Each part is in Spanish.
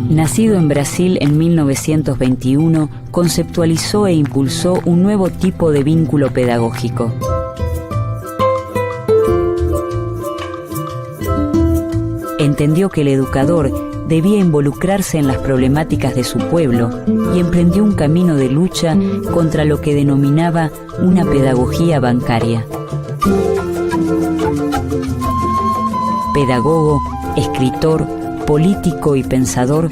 Nacido en Brasil en 1921, conceptualizó e impulsó un nuevo tipo de vínculo pedagógico. Entendió que el educador debía involucrarse en las problemáticas de su pueblo y emprendió un camino de lucha contra lo que denominaba una pedagogía bancaria. Pedagogo, escritor, político y pensador,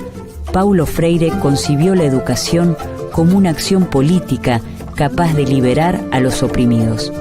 Paulo Freire concibió la educación como una acción política capaz de liberar a los oprimidos.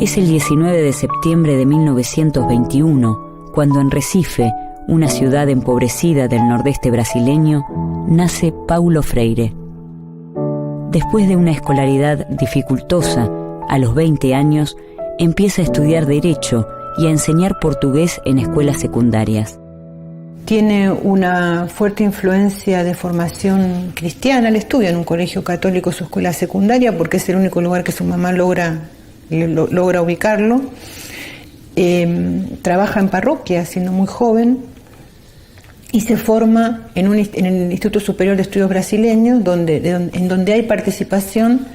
Es el 19 de septiembre de 1921, cuando en Recife, una ciudad empobrecida del nordeste brasileño, nace Paulo Freire. Después de una escolaridad dificultosa, a los 20 años, empieza a estudiar Derecho y a enseñar portugués en escuelas secundarias. Tiene una fuerte influencia de formación cristiana. Él estudia en un colegio católico su escuela secundaria porque es el único lugar que su mamá logra ubicarlo. Trabaja en parroquia siendo muy joven y se forma en el Instituto Superior de Estudios Brasileños, en donde hay participación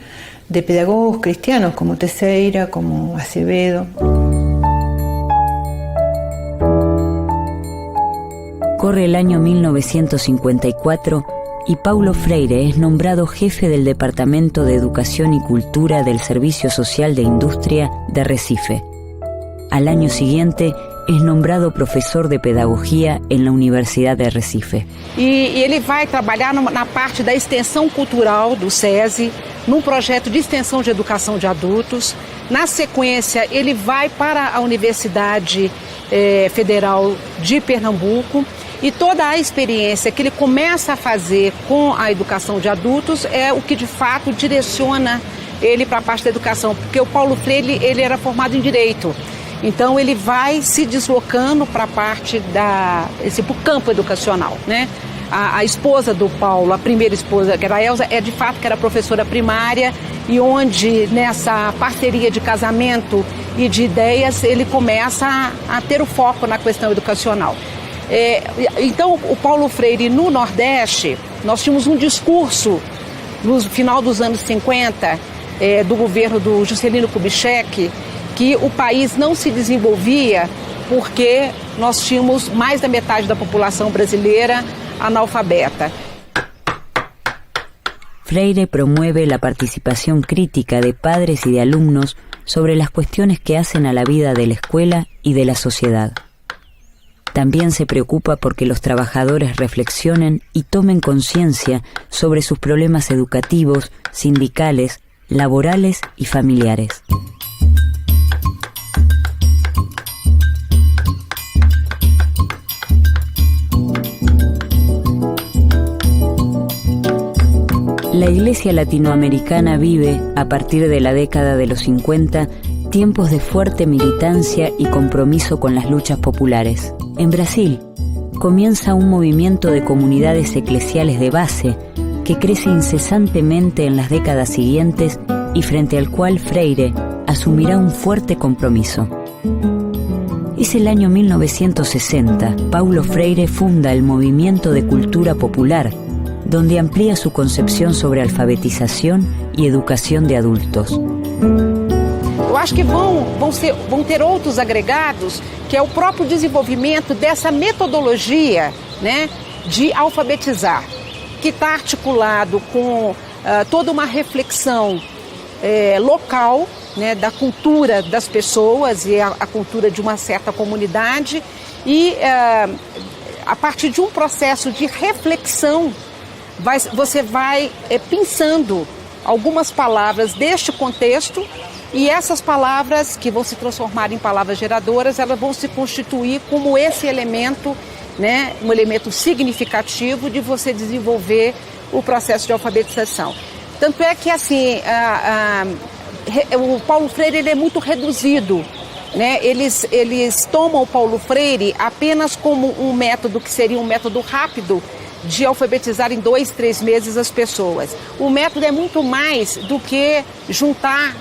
de pedagogos cristianos como Teixeira, como Acevedo. Corre el año 1954 y Paulo Freire es nombrado jefe del Departamento de Educación y Cultura del Servicio Social de Industria de Recife. Al año siguiente es nombrado profesor de Pedagogía en la Universidad de Recife. E ele vai trabalhar na parte da extensão cultural do SESI, num projeto de extensão de educação de adultos. Na sequência, ele vai para a Universidade Federal de Pernambuco. E toda a experiência que ele começa a fazer com a educação de adultos é o que de fato direciona ele para a parte da educação, porque o Paulo Freire ele era formado em Direito, então ele vai se deslocando para a parte pro campo educacional, né? A esposa do Paulo, a primeira esposa, que era a Elza, de fato que era professora primária, e onde nessa parceria de casamento e de ideias ele começa a ter o foco na questão educacional. Então, o Paulo Freire no Nordeste, nós tínhamos um discurso no final dos anos 50 do governo do Juscelino Kubitschek, que o país não se desenvolvia porque nós tínhamos mais da metade da população brasileira analfabeta. Freire promueve la participación crítica de padres y de alumnos sobre las cuestiones que hacen a la vida de la escuela y de la sociedad. También se preocupa porque los trabajadores reflexionen y tomen conciencia sobre sus problemas educativos, sindicales, laborales y familiares. La Iglesia latinoamericana vive, a partir de la década de los 50, tiempos de fuerte militancia y compromiso con las luchas populares. En Brasil, comienza un movimiento de comunidades eclesiales de base que crece incesantemente en las décadas siguientes y frente al cual Freire asumirá un fuerte compromiso. Es el año 1960. Paulo Freire funda el Movimiento de Cultura Popular, donde amplía su concepción sobre alfabetización y educación de adultos. Eu acho que vão ter outros agregados, que é o próprio desenvolvimento dessa metodologia, né, de alfabetizar, que está articulado com toda uma reflexão local, né, da cultura das pessoas e a cultura de uma certa comunidade, e a partir de um processo de reflexão você vai pensando algumas palavras deste contexto, e essas palavras que vão se transformar em palavras geradoras, elas vão se constituir como esse elemento, né, um elemento significativo de você desenvolver o processo de alfabetização. Tanto é que assim, o Paulo Freire ele é muito reduzido, né? Eles tomam o Paulo Freire apenas como um método que seria um método rápido de alfabetizar em 2, 3 meses as pessoas. O método é muito mais do que juntar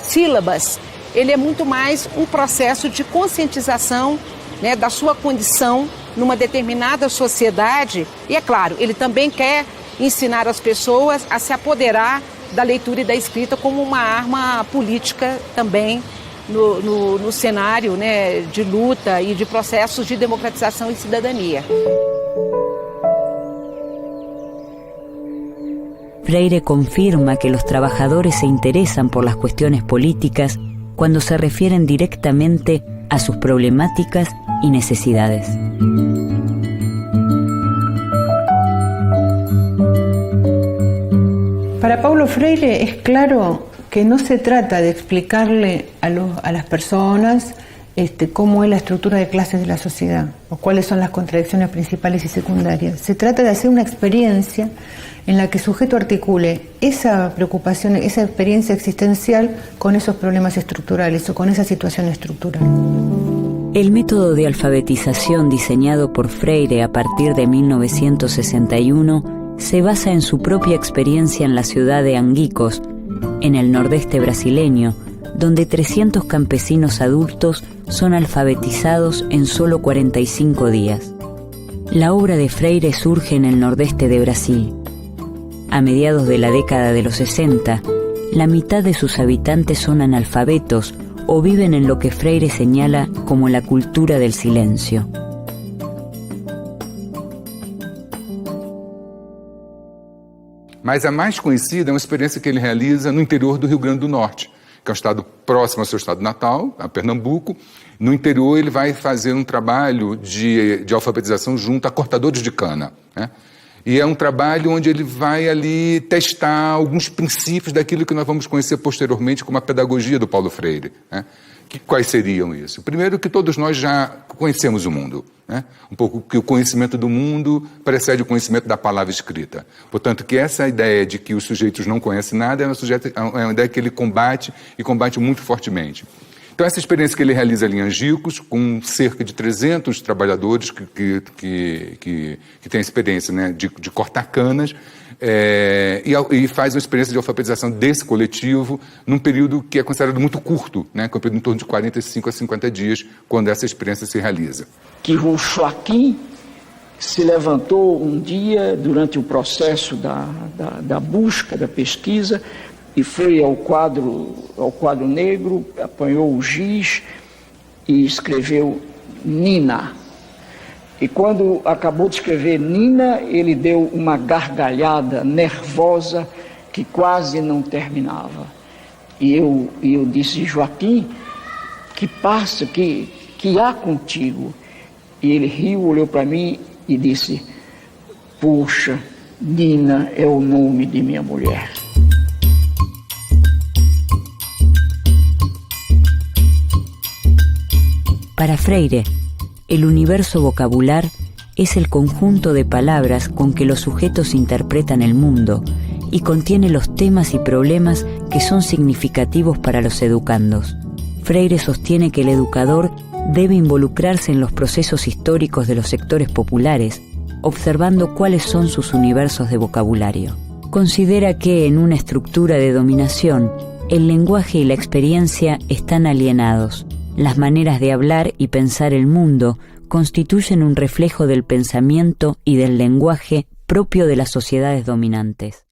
sílabas, ele é muito mais um processo de conscientização, né, da sua condição numa determinada sociedade, e é claro, ele também quer ensinar as pessoas a se apoderar da leitura e da escrita como uma arma política também no cenário, né, de luta e de processos de democratização e cidadania. Freire confirma que los trabajadores se interesan por las cuestiones políticas cuando se refieren directamente a sus problemáticas y necesidades. Para Paulo Freire es claro que no se trata de explicarle a las personas cómo es la estructura de clases de la sociedad o cuáles son las contradicciones principales y secundarias. Se trata de hacer una experiencia en la que el sujeto articule esa preocupación, esa experiencia existencial con esos problemas estructurales o con esa situación estructural. El método de alfabetización diseñado por Freire a partir de 1961 se basa en su propia experiencia en la ciudad de Anguicos, en el nordeste brasileño, donde 300 campesinos adultos son alfabetizados en solo 45 días. La obra de Freire surge en el nordeste de Brasil. A mediados de la década de los 60, la mitad de sus habitantes son analfabetos o viven en lo que Freire señala como la cultura del silencio. Mas a mais conhecida é uma experiência que ele realiza no interior do Rio Grande do Norte, que é um estado próximo ao seu estado natal, a Pernambuco. No interior ele vai fazer um trabalho de alfabetização junto a cortadores de cana, né? E é um trabalho onde ele vai ali testar alguns princípios daquilo que nós vamos conhecer posteriormente como a pedagogia do Paulo Freire, né? Quais seriam isso? Primeiro, que todos nós já conhecemos o mundo, né? Um pouco que o conhecimento do mundo precede o conhecimento da palavra escrita. Portanto, que essa ideia de que os sujeitos não conhecem nada é uma ideia que ele combate e combate muito fortemente. Então, essa experiência que ele realiza ali em Angicos, com cerca de 300 trabalhadores que têm a experiência, né, de cortar canas, e faz uma experiência de alfabetização desse coletivo num período que é considerado muito curto, né, que é um período em torno de 45 a 50 dias, quando essa experiência se realiza. Que o Joaquim se levantou um dia durante o processo da busca, da pesquisa, e foi ao quadro negro, apanhou o giz e escreveu Nina. E quando acabou de escrever Nina, ele deu uma gargalhada nervosa que quase não terminava. E eu disse, Joaquim, que passa, que há contigo? E ele riu, olhou para mim e disse, puxa, Nina é o nome de minha mulher. Para Freire, el universo vocabular es el conjunto de palabras con que los sujetos interpretan el mundo y contiene los temas y problemas que son significativos para los educandos. Freire sostiene que el educador debe involucrarse en los procesos históricos de los sectores populares, observando cuáles son sus universos de vocabulario. Considera que en una estructura de dominación, el lenguaje y la experiencia están alienados. Las maneras de hablar y pensar el mundo constituyen un reflejo del pensamiento y del lenguaje propio de las sociedades dominantes.